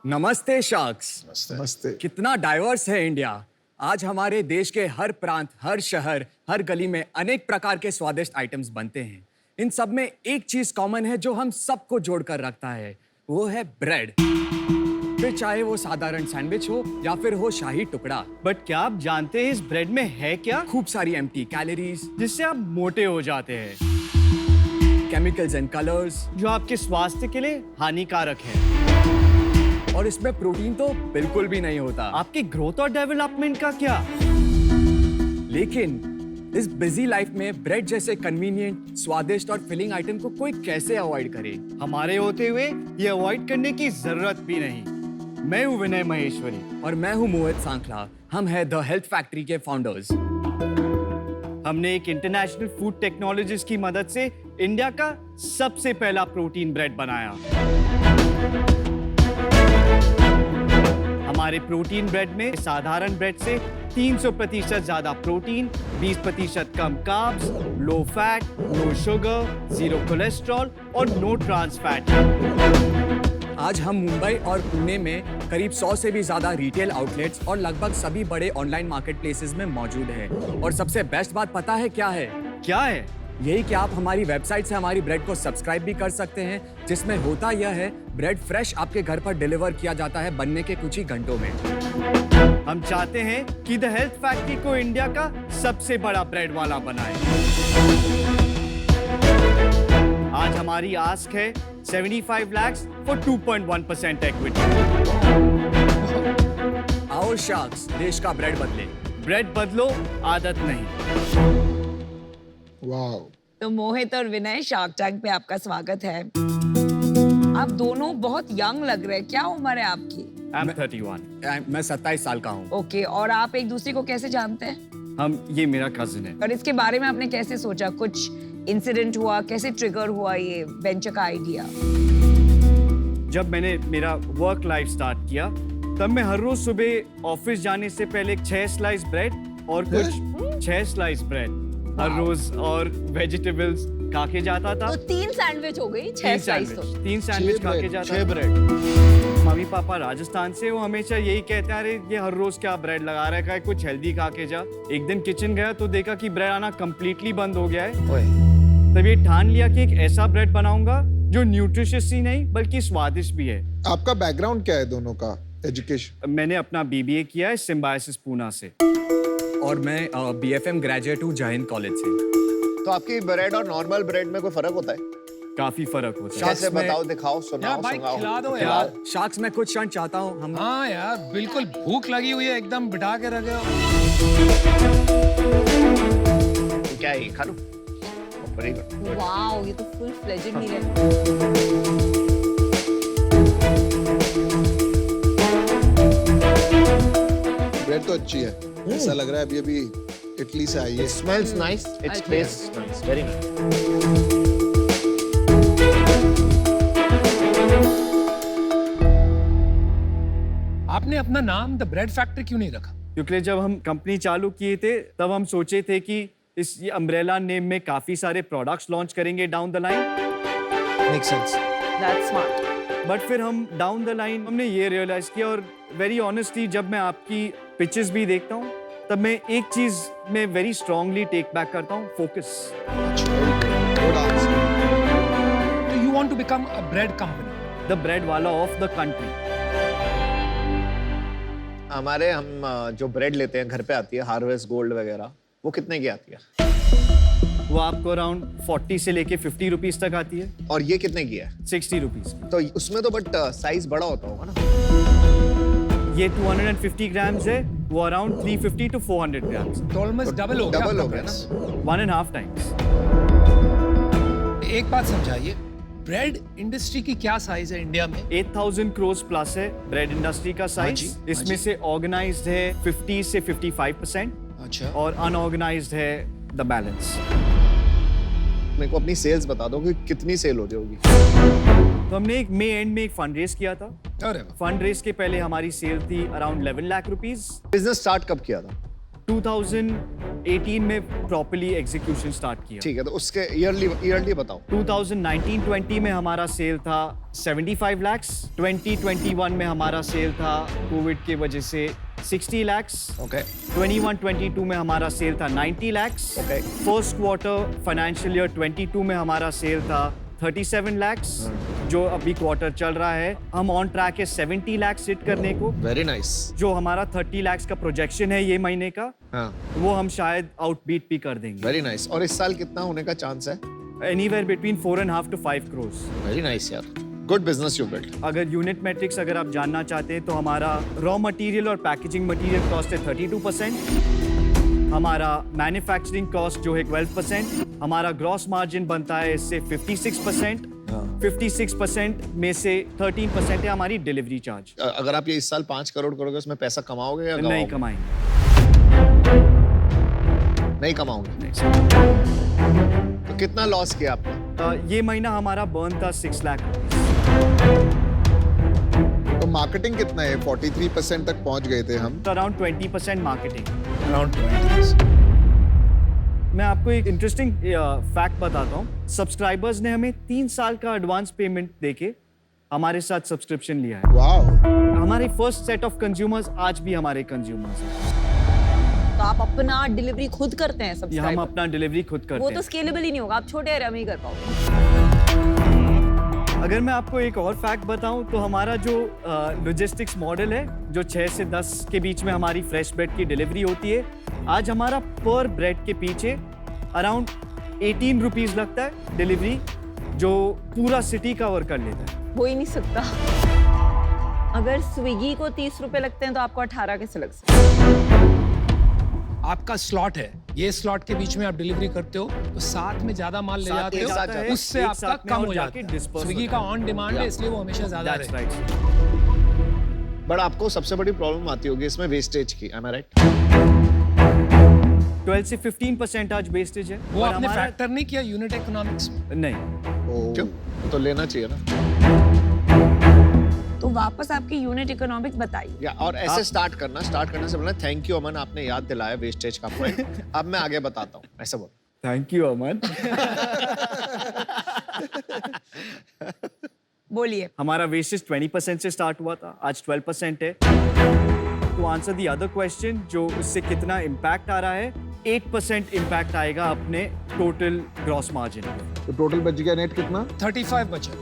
नमस्ते शार्क्स। नमस्ते। कितना डाइवर्स है इंडिया। आज हमारे देश के हर प्रांत, हर शहर, हर गली में अनेक प्रकार के स्वादिष्ट आइटम्स बनते हैं। इन सब में एक चीज कॉमन है जो हम सबको जोड़कर रखता है, वो है ब्रेड। फिर चाहे वो साधारण सैंडविच हो या फिर हो शाही टुकड़ा। बट क्या आप जानते हैं इस ब्रेड में है क्या? खूब सारी एम्प्टी कैलोरीज, जिससे आप मोटे हो जाते हैं, केमिकल्स एंड कलर्स, जो आपके स्वास्थ्य के लिए हानिकारक है। और इसमें प्रोटीन तो बिल्कुल भी नहीं होता। आपकी ग्रोथ और डेवलपमेंट का क्या? लेकिन इस बिजी लाइफ में ब्रेड जैसे कन्वीनियंट, स्वादिष्ट और फिलिंग आइटम को कोई कैसे अवॉइड करे? हमारे होते हुए ये अवॉइड करने की जरूरत भी नहीं। मैं हूँ विनय महेश्वरी और मैं हूँ मोहित सांखला। हम हैं द हेल्थ फैक्ट्री के फाउंडर्स। हमने एक इंटरनेशनल फूड टेक्नोलॉजिस्ट की मदद से इंडिया का सबसे पहला प्रोटीन ब्रेड बनाया। हमारे प्रोटीन ब्रेड में साधारण ब्रेड से 300% ज्यादा प्रोटीन, 20% कम carbs, low fat, no sugar, zero cholesterol और नो ट्रांस फैट। आज हम मुंबई और पुणे में करीब 100 से भी ज्यादा रिटेल आउटलेट्स और लगभग सभी बड़े ऑनलाइन मार्केट प्लेसेस में मौजूद है। और सबसे बेस्ट बात पता है क्या है? क्या है? यही कि आप हमारी वेबसाइट से हमारी ब्रेड को सब्सक्राइब भी कर सकते हैं, जिसमें होता यह है ब्रेड फ्रेश आपके घर पर डिलीवर किया जाता है बनने के कुछ ही घंटों में। हम चाहते हैं कि द हेल्थ फैक्ट्री को इंडिया का सबसे बड़ा ब्रेड वाला बनाए। आज हमारी आस्क है 75 lakhs for 2.1% equity। आओ शार्क्स, देश का ब्रेड बदले। ब्रेड बदलो, आदत नहीं। वाओ। तो मोहित और विनय, शार्क टैंक पे आपका स्वागत है। आप दोनों बहुत यंग लग रहे हैं, क्या उम्र है आपकी? I'm 31। मैं 27 साल का हूँ। ओके, और आप एक दूसरे को कैसे जानते हैं? ये मेरा कजिन है। और इसके बारे में आपने कैसे सोचा? कुछ इंसिडेंट हुआ? कैसे ट्रिगर हुआ ये वेंचर का आइडिया? जब मैंने मेरा वर्क लाइफ स्टार्ट किया, तब मैं हर रोज सुबह ऑफिस जाने से पहले 6 स्लाइस ब्रेड और कुछ 6 स्लाइस ब्रेड हर रोज और वेजिटेबल्स खा के जाता था। तो 3 सैंडविच हो गई, 6 स्लाइस तो। 3 सैंडविच खा के जाता 6 था। ब्रेड। मम्मी पापा राजस्थान से, वो हमेशा यही कहते हैं, अरे ये हर रोज क्या ब्रेड लगा रखा है, कुछ हेल्दी खा के जा। एक दिन किचन गया तो देखा कि ब्रेड आना कंप्लीटली बंद हो गया है। तब ये ठान लिया कि एक ऐसा ब्रेड बनाऊंगा जो न्यूट्रिशियस ही नहीं बल्कि स्वादिष्ट भी है। आपका बैकग्राउंड क्या है दोनों का? एजुकेशन? मैंने अपना BBA किया है सिम्बायोसिस पूना से। और मैं BFM ग्रेजुएट हूँ जय हिंद कॉलेज से। तो आपकी ब्रेड और नॉर्मल ब्रेड में कोई फर्क होता है? काफी फर्क होता है। कैसे बताओ, दिखाओ, सुनाओ, भाई सुनाओ। खिला दो यार। शार्क्स में कुछ क्षण चाहता हूँ हम। हाँ यार, बिल्कुल भूख लगी हुई है, एकदम बिठा के रखे हो। क्या है, खा लूं? Very good. वाओ, ये तो फुल फ्लेजेड मील है। ब्रेड तो अच्छी है। ऐसा लग रहा है अभी अभी इटली से आई है। It smells nice. It tastes nice. Very nice. आपने अपना नाम द ब्रेड फैक्ट्री क्यों नहीं रखा? क्योंकि जब हम कंपनी चालू किए थे तब हम सोचे थे कि इस ये अम्ब्रेला नेम में काफी सारे प्रोडक्ट्स लॉन्च करेंगे down the line. Makes sense. That's smart. But फिर हम डाउन द लाइन हमने ये रियलाइज किया, और वेरी ऑनेस्टली जब मैं आपकी पिचेस भी देखता हूँ तब मैं एक चीज में वेरी स्ट्रांगली टेक बैक करता हूँ, focus. Good answer. So you want to become a bread company? The bread वाला ऑफ द कंट्री। हमारे हम जो ब्रेड लेते हैं घर पे आती है, हार्वेस्ट गोल्ड वगैरह, वो कितने की आती है? वो आपको अराउंड 40 से लेके 50 रुपीज तक आती है। और ये कितने की है? 60 रुपीज। तो उसमें तो बट साइज बड़ा होता होगा ना? ये 250 ग्राम्स है, वो अराउंड 350 to 400 ग्राम्स। तो ऑलमोस्ट डबल हो गया डबल आपका हो गया price। ना? 1.5 टाइम्स। एक बात समझाइए, ब्रेड इंडस्ट्री की क्या साइज है इंडिया में? 8,000 crores प्लस है ब्रेड इंडस्ट्री का साइज। जी, इसमें से ऑर्गेनाइज्ड है 50 से 55% अच्छा। और अनऑर्गेनाइज्ड है द बैलेंस। मेरे को अपनी सेल्स बता दो कि कितनी सेल हो रही होगी। तो हमने एक मई एंड में एक फंड रेज किया था। अरे वाह। फंड रेज के पहले हमारी सेल थी around 11 lakh rupees. Business start कब किया था? 2018 में प्रॉपर्ली एग्जीक्यूशन स्टार्ट किया। ठीक है, तो उसके ईयरली बताओ। 2019-20 में हमारा सेल था 75 lakhs, 2021 में हमारा सेल था कोविड की वजह से 60 lakhs, ओके 21-22 में हमारा सेल था 90 lakhs, Okay. First quarter financial year 22 में हमारा सेल था 37 lakhs, जो अभी क्वार्टर चल रहा है। हम ऑन ट्रैक है 70 lakhs हिट करने को। Very nice. जो हमारा 30 lakhs का प्रोजेक्शन है ये महीने का, हाँ, वो हम शायद आउटबीट भी कर देंगे। Very nice. और इस साल कितना होने का चांस है? Anywhere between 4.5 to 5 crores। Very nice यार, गुड बिजनेस यू बिल्ड। अगर यूनिट मैट्रिक्स अगर आप जानना चाहते हैं तो हमारा रॉ मटेरियल और पैकेजिंग मटेरियल कॉस्ट है 32%, हमारा मैन्युफैक्चरिंग कॉस्ट जो है 12%, हमारा ग्रॉस मार्जिन बनता है इससे 56%, 56% में से 13% है हमारी डिलीवरी चार्ज। अगर आप ये इस साल 5 करोड़ करोगे उसमें पैसा कमाओगे या नहीं गवाओगे? कमाएंगे। नहीं कमाओगे। तो कितना लॉस किया आपने? ये महीना हमारा बर्न था 6 लाख। तो मार्केटिंग कितना है? 43% तक पहुंच गए थे हम। Around 20% marketing. अराउंड 20। मैं आपको एक इंटरेस्टिंग फैक्ट बताता हूँ। सब्सक्राइबर्स ने हमें 3 साल का एडवांस पेमेंट देके हमारे साथ सब्सक्रिप्शन लिया है। वाओ। हमारे फर्स्ट सेट ऑफ कंज्यूमर्स आज भी हमारे कंज्यूमर्स हैं। तो आप अपना डिलीवरी खुद करते हैं ये हम सब्सक्राइबर? अपना डिलीवरी खुद करते वो हैं। तो स्केलेबल ही नहीं होगा, आप छोटे एरिया में ही कर पाओगे। अगर मैं आपको एक और फैक्ट बताऊं तो हमारा जो लॉजिस्टिक्स मॉडल है, जो 6 से 10 के बीच में हमारी फ्रेश ब्रेड की डिलीवरी होती है, आज हमारा पर ब्रेड के पीछे अराउंड 18 रुपीज लगता है डिलीवरी, जो पूरा सिटी कवर कर लेता है। हो ही नहीं सकता। अगर स्विगी को 30 रुपए लगते हैं तो आपको 18 कैसे लग सकते हैं? आपका स्लॉट है, ये स्लॉट के बीच में आप डिलीवरी करते हो तो साथ में ज्यादा माल ले साथ जाते एक साथ हो, है, उससे एक आपका साथ में कम और हो जाके जाता है। disperse स्विगी हो का जाता ऑन डिमांड है, इसलिए वो हमेशा ज्यादा That's रहता है। right. बट आपको सबसे बड़ी प्रॉब्लम आती होगी इसमें वेस्टेज की, am I right? 12 से 15% आज वेस्टेज है। वो और आपने हमारा- फैक्टर नहीं किया यूनिट इकोनॉमिक्स में? नहीं। क्यों? तो लेना चाहिए ना। तो वापस आपकी यूनिट इकोनॉमिक्स बताइए। या और ऐसे स्टार्ट करने से बोलना थैंक यू अमन, आपने याद दिलाया वेस्टेज का पॉइंट। अब मैं आगे बताता हूँ, ऐसे बोल। थैंक यू अमन। बोलिए। हमारा वेस्टेज 20% से स्टार्ट हुआ था, आज 12% है। To answer the other question, जो उससे कितना इम्पैक्ट आ रहा है, 8% इम्पैक्ट आएगा अपने टोटल ग्रॉस मार्जिन पे। तो टोटल बच गया नेट कितना? 35 बचे।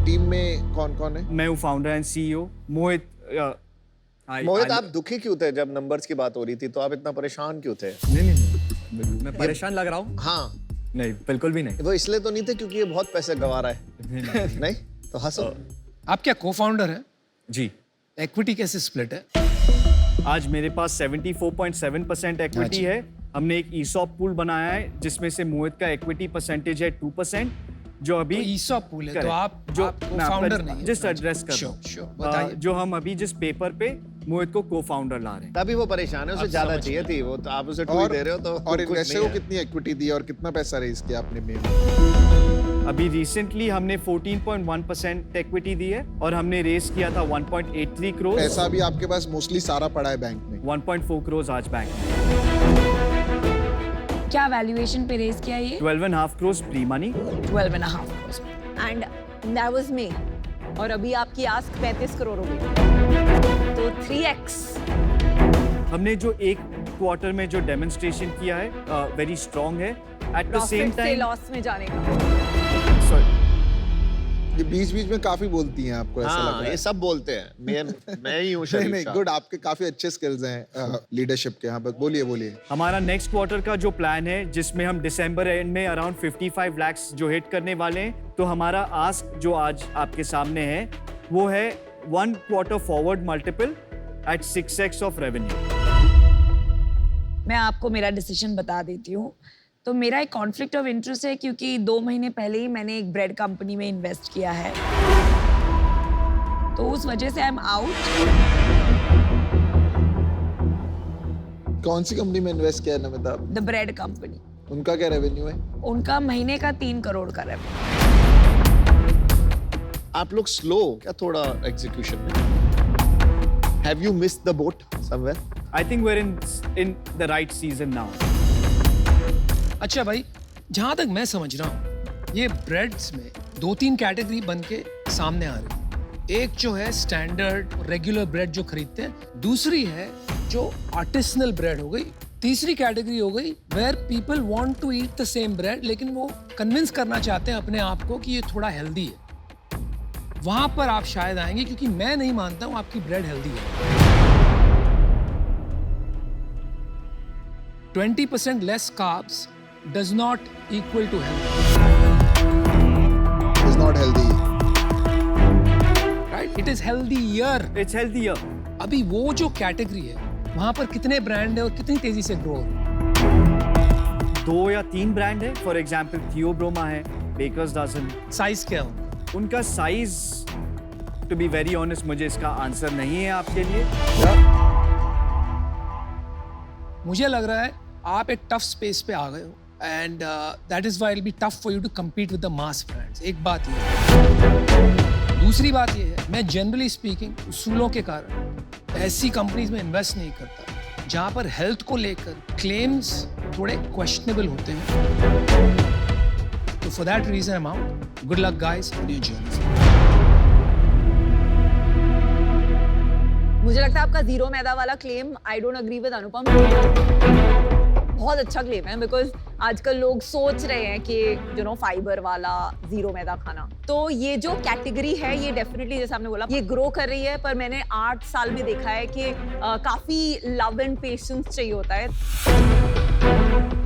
टीम में कौन कौन है? मैं हूँ फाउंडर एंड सीईओ मोहित। मोहित, आप दुखी क्यों थे जब नंबर्स की बात हो रही थी? तो आप इतना परेशान क्यों थे? नहीं, मैं परेशान लग रहा हूँ? हाँ, नहीं, बिल्कुल भी नहीं। वो इसलिए तो नहीं थे क्योंकि ये बहुत पैसे गवा रहा है। नहीं तो हंसो। आप क्या को-फाउंडर हैं? जी, इक्विटी कैसे स्प्लिट है? आज मेरे पास 74.7% इक्विटी अच्छा। है। हमने एक ईसॉप पूल बनाया है जिसमें से मोहित का इक्विटी परसेंटेज है 2%, जो अभी तो ईसॉप पूल है, तो Correct. आप जो आप मैं फाउंडर आपका नहीं है। just address कर Sure, रहा हूं। sure, बताइए। जो हम अभी जिस पेपर पे मोहित को को फाउंडर ला रहे हैं। तभी वो परेशान है, उसे अब ज्यादा समझ चाहिए थी। वो तो आप उसे 2 ही दे रहे हो, तो और कुछ इन्वेस्टर नहीं को है। कितनी इक्विटी दी और कितना पैसा रेज किया आपने में? अभी रिसेंटली हमने 14.1% इक्विटी दी है और हमने रेस किया था 1.83 करोड़। पैसा भी आपके पास मोस्टली सारा पड़ा है बैंक में। 1.4 करोड़ आज बैंक में। क्या वैल्यूएशन पे रेज किया ये? 12.5 crore pre money. 12.5 crores। And that was me. और अभी आपकी आस्क 35 करोड़ हो गई, तो 3x। हमने जो एक क्वार्टर में जो डेमोन्स्ट्रेशन किया है वेरी स्ट्रॉन्ग है। एट द सेम प्रॉफिट से टाइम लॉस में जाने का। ये बीच बीच में काफी बोलती हैं, आपको ऐसा लग हाँ, रहा ये है? सब बोलते हैं। मैं ही हूँ नहीं शरीफ नहीं, शाह। गुड, आपके काफी अच्छे स्किल्स हैं लीडरशिप के। हाँ, बस बोलिए। हमारा नेक्स्ट क्वार्टर का जो प्लान है, जिसमें हम दिसंबर एंड में अराउंड 55 lakhs जो हिट करने वाले हैं, तो हमारा आस्क जो आज आपके सामने है वो है 1 quarter forward multiple at 6x of revenue. मैं आपको मेरा डिसीजन बता देती हूँ। तो मेरा एक कॉन्फ्लिक्ट ऑफ इंटरेस्ट है, क्योंकि 2 महीने पहले ही मैंने एक ब्रेड कंपनी में इन्वेस्ट किया है, तो उस वजह से आई एम आउट। कौन सी कंपनी में इन्वेस्ट किया है नमिता? The bread company. उनका क्या रेवेन्यू है? उनका महीने का 3 करोड़ का रेवेन्यू। आप लोग स्लो क्या थोड़ा एग्जीक्यूशन में? Have you missed the boat somewhere? I think we're in the right season now. अच्छा भाई, जहां तक मैं समझ रहा हूँ, ये ब्रेड्स में 2-3 कैटेगरी बन के सामने आ रही है। एक जो है स्टैंडर्ड रेगुलर ब्रेड जो खरीदते हैं, दूसरी है जो आर्टिसनल ब्रेड हो गई, तीसरी कैटेगरी हो गई where people want to eat the same bread, लेकिन वो कन्विंस करना चाहते हैं अपने आप को कि ये थोड़ा हेल्दी है। वहां पर आप शायद आएंगे, क्योंकि मैं नहीं मानता हूं आपकी ब्रेड हेल्दी है। 20% less carbs does not equal to health, It's not healthy. right? It is healthier. It's healthier. अभी वो जो कैटेगरी है, वहां पर कितने ब्रांड है और कितनी तेजी से ग्रो हो रहे हैं? 2 या 3 ब्रांड है। फॉर एग्जाम्पल थियोब्रोमा है, बेकर्स डजन। साइज क्या है? उनका size, to be very honest, मुझे इसका आंसर नहीं है आपके लिए। मुझे लग रहा है आप एक टफ स्पेस पे आ गए हो, and that is why it be tough for you to compete with the mass brands. एक बात ये है। दूसरी बात ये है, मैं जनरली स्पीकिंग उसूलों के कारण ऐसी कंपनीज में इन्वेस्ट नहीं करता जहां पर हेल्थ को लेकर क्लेम्स थोड़े क्वेश्चनेबल होते हैं। तो for that reason I am out. Good luck guys on your journey. मुझे लगता है आपका जीरो मैदा वाला claim, I don't agree with Anupam. बहुत अच्छा क्लेम है, बिकॉज आजकल लोग सोच रहे हैं कि यू नो फाइबर वाला जीरो मैदा खाना। तो ये जो कैटेगरी है, ये डेफिनेटली जैसे आपने बोला, ये ग्रो कर रही है, पर मैंने 8 साल में देखा है कि काफी लव एंड पेशेंस चाहिए होता है।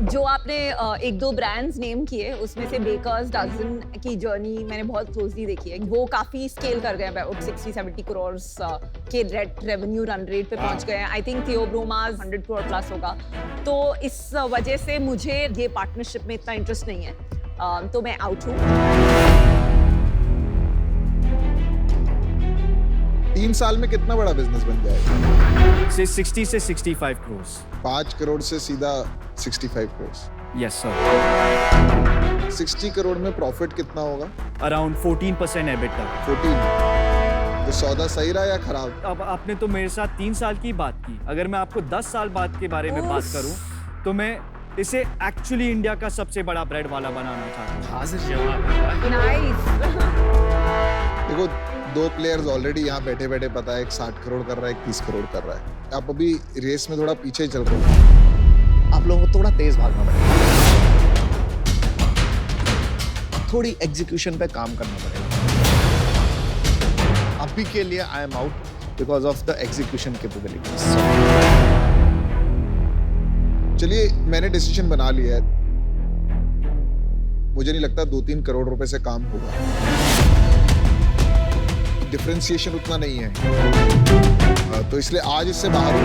जो आपने 1-2 ब्रांड्स नेम किए, उसमें से बेकर्स डजन की जर्नी मैंने बहुत क्लोजली देखी है। वो काफी स्केल कर गए हैं, 60-70 करोड़ के रेवेन्यू रन रेट पे पहुंच गए हैं। आई थिंक थियोब्रोमास 100 करोड़ प्लस होगा। तो इस वजह से मुझे ये पार्टनरशिप में इतना इंटरेस्ट नहीं है, तो मैं आउट हूँ। 3 साल में कितना बड़ा बिजनेस बन जाएगा? से 60 से 65 करोड़। 5 करोड़ से सीधा 65 करोड़। Yes sir. 60 करोड़ में प्रॉफिट कितना होगा? Around 14% EBITDA. 14। तो सौदा सही रहा या खराब? अब आपने तो मेरे साथ 3 साल की बात की। अगर मैं आपको 10 साल बाद के बारे में बात करूं, तो मैं इसे एक्चुअली इंडिया का सबसे बड़ा ब्रेड वाला बनाना चाहता हूं। हाजिर जवाब। नाइस। देखो, 2 प्लेयर्स ऑलरेडी यहाँ बैठे बैठे पता है, एक 60 करोड़ कर रहा है, एक 30 करोड़ कर रहा है। आप अभी रेस में थोड़ा पीछे ही चल रहे हो। आप लोगों को थोड़ा तेज भागना पड़ेगा, थोड़ी एग्जीक्यूशन पे काम करना पड़ेगा। अभी के लिए आई am out because of the execution capabilities. चलिए, मैंने डिसीजन बना लिया है। मुझे नहीं लगता 2-3 करोड़ रुपए से काम होगा। डिफरेंशिएशन उतना नहीं है, तो इसलिए आज इससे बाहर हूं।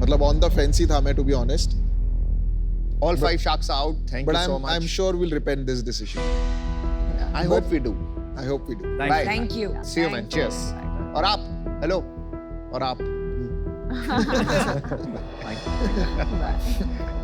मतलब ऑन द फेंस ही था मैं, to be honest. All 5 sharks are out. Thank But you so much. I'm sure we'll repent this decision. I hope we do. I hope we do. Thank Bye. you. Thank you. See you, man. Cheers. और आप, hello, और आप। Bye.